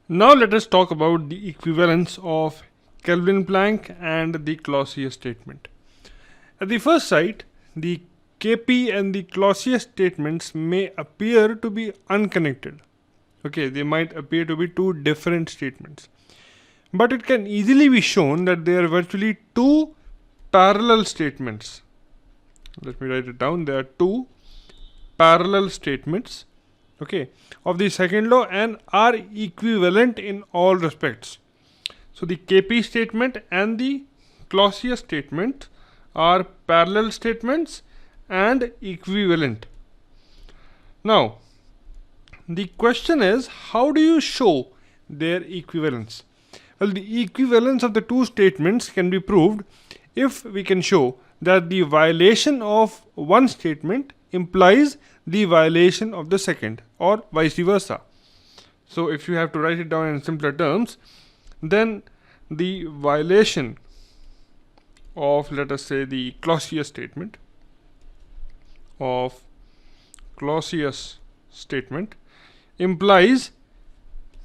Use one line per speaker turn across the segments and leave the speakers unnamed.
Now let us talk about the equivalence of Kelvin Planck and the Clausius statement. At the first sight, the Kp and the Clausius statements may appear to be unconnected. Okay, they might appear to be two different statements. But it can easily be shown that they are virtually two parallel statements. Let me write it down. There are two parallel statements, okay, of the second law and are equivalent in all respects. So the Kp statement and the Clausius statement are parallel statements and equivalent. Now, the question is, how do you show their equivalence? Well, the equivalence of the two statements can be proved if we can show that the violation of one statement implies the violation of the second, or vice versa. So if you have to write it down in simpler terms, then the violation of, let us say, the Clausius statement implies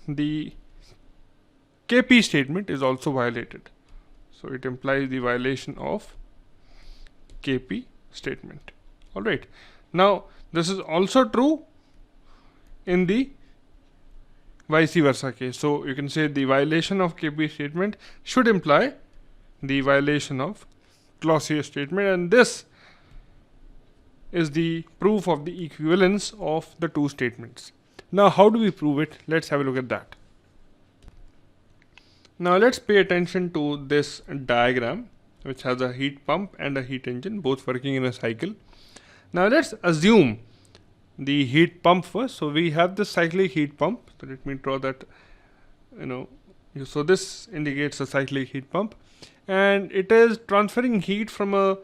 the Kp statement is also violated. So it implies the violation of Kp statement. Alright. Now this is also true in the vice versa case. So you can say the violation of Kp statement should imply the violation of Clausius statement, and this is the proof of the equivalence of the two statements. Now how do we prove it? Let's have a look at that. Now let's pay attention to this diagram, which has a heat pump and a heat engine, both working in a cycle. Now let's assume the heat pump first. So we have the cyclic heat pump. So let me draw that, so this indicates a cyclic heat pump, and it is transferring heat from a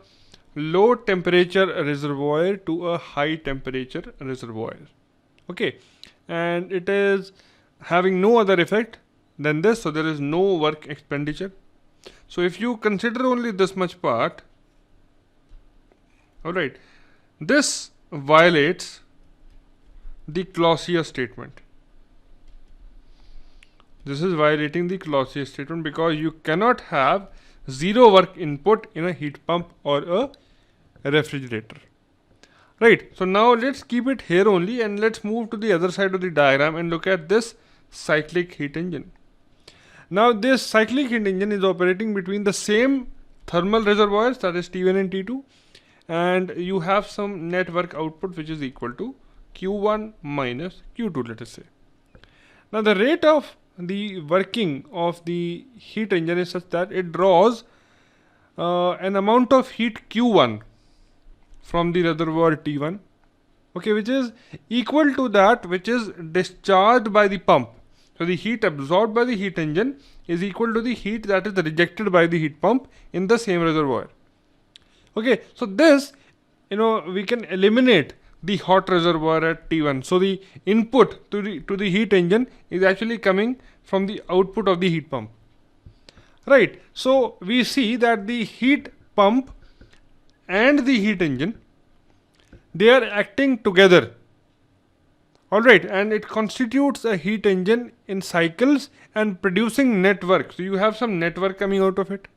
low temperature reservoir to a high temperature reservoir. Okay, and it is having no other effect than this, so there is no work expenditure. So if you consider only this much part, alright, this violates the Clausius statement. This is violating the Clausius statement because you cannot have zero work input in a heat pump or a refrigerator. Right, so now let's keep it here only and let's move to the other side of the diagram and look at this cyclic heat engine. Now this cyclic heat engine is operating between the same thermal reservoirs, that is T1 and T2, and you have some net work output which is equal to Q1 minus Q2, let us say. Now the rate of the working of the heat engine is such that it draws an amount of heat Q1 from the reservoir T1, okay, which is equal to that which is discharged by the pump. So the heat absorbed by the heat engine is equal to the heat that is rejected by the heat pump in the same reservoir. Okay, so this, we can eliminate the hot reservoir at T1. So the input to the heat engine is actually coming from the output of the heat pump. Right, so we see that the heat pump and the heat engine, they are acting together. Alright, and it constitutes a heat engine in cycles and producing network. So you have some network coming out of it,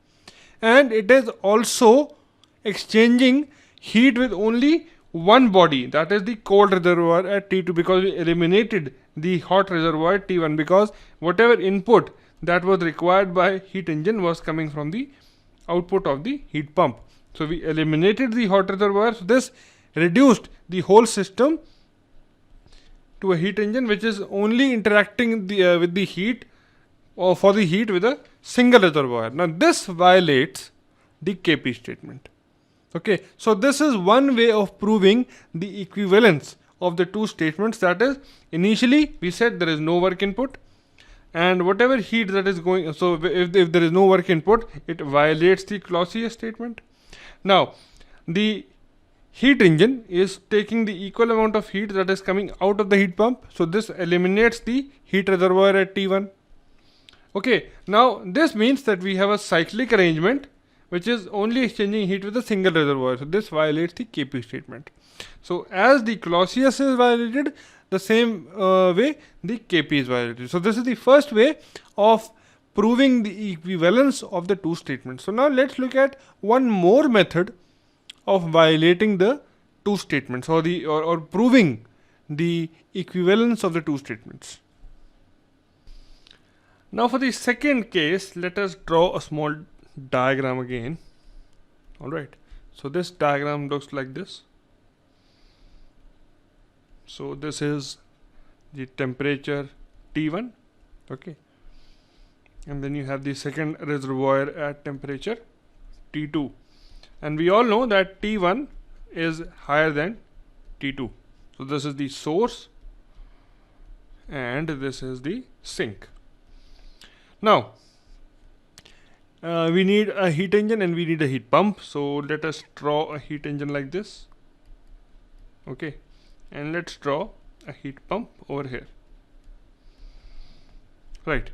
and it is also exchanging heat with only one body, that is the cold reservoir at T2, because we eliminated the hot reservoir at T1 because whatever input that was required by heat engine was coming from the output of the heat pump. So we eliminated the hot reservoir. So this reduced the whole system to a heat engine which is only interacting with the heat, or for the heat, with a single reservoir. Now this violates the Kp statement. Okay, so this is one way of proving the equivalence of the two statements. That is, initially we said there is no work input, and whatever heat that is going, so if there is no work input, it violates the Clausius statement. Now the heat engine is taking the equal amount of heat that is coming out of the heat pump, so this eliminates the heat reservoir at T1. Okay, now this means that we have a cyclic arrangement which is only exchanging heat with a single reservoir, so this violates the Kp statement. So as the Clausius is violated, the same way the Kp is violated. So this is the first way of proving the equivalence of the two statements. So now let's look at one more method of violating the two statements, or proving the equivalence of the two statements. Now for the second case, let us draw a small diagram again. Alright, so this diagram looks like this. So this is the temperature T1, okay, and then you have the second reservoir at temperature T2, and we all know that T1 is higher than T2. So this is the source and this is the sink. Now we need a heat engine and we need a heat pump. So let us draw a heat engine like this, okay, and let's draw a heat pump over here. Right,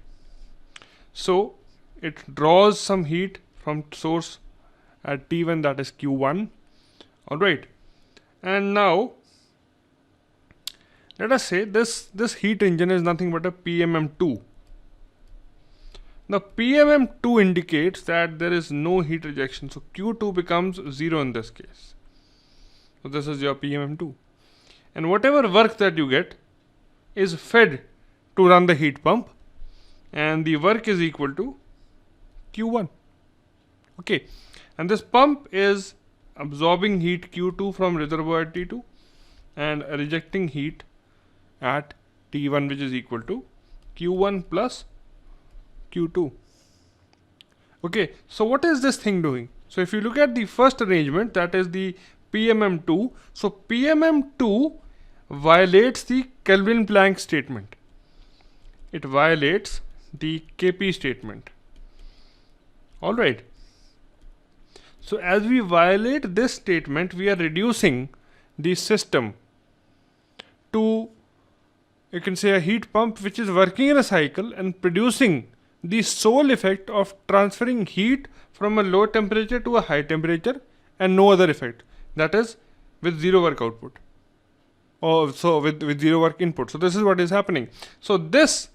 so it draws some heat from source at T1, that is Q1. Alright, and now let us say this heat engine is nothing but a PMM2. Now PMM2 indicates that there is no heat rejection, so Q2 becomes 0 in this case. So this is your PMM2, and whatever work that you get is fed to run the heat pump, and the work is equal to Q1. Okay, and this pump is absorbing heat Q2 from reservoir T2 and rejecting heat at T1, which is equal to Q1 plus Q2. Okay, so what is this thing doing? So if you look at the first arrangement, that is the PMM2, so PMM2 violates the Kelvin-Planck statement. It violates the Kp statement. Alright, so as we violate this statement, we are reducing the system to, you can say, a heat pump which is working in a cycle and producing the sole effect of transferring heat from a low temperature to a high temperature, and no other effect, that is with zero work output, or so with zero work input. So this is what is happening. So this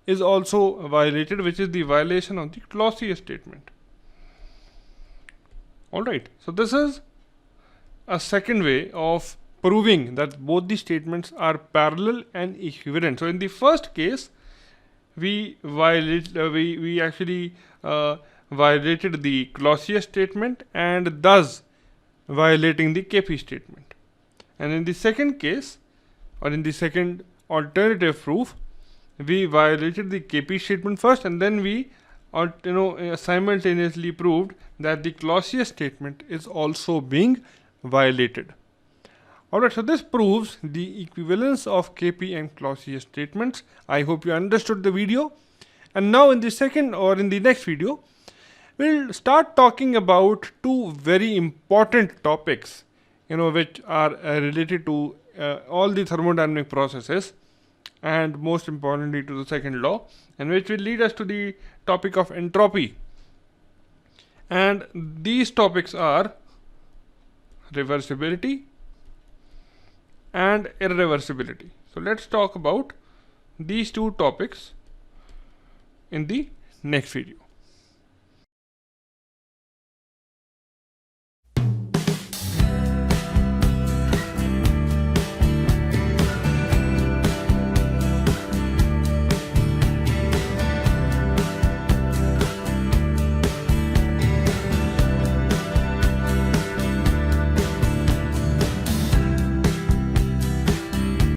is also violated, which is the violation of the Clausius statement. Alright, so this is a second way of proving that both the statements are parallel and equivalent. So in the first case, we actually violated the Clausius statement and thus violating the Kp statement. And in the second case, or in the second alternative proof, we violated the Kp statement first, and then we simultaneously proved that the Clausius statement is also being violated. Alright, so this proves the equivalence of Kp and Clausius statements. I hope you understood the video. And now in the second, or in the next video, we'll start talking about two very important topics, which are related to all the thermodynamic processes, and most importantly to the second law, and which will lead us to the topic of entropy. And these topics are reversibility and irreversibility. So let's talk about these two topics in the next video.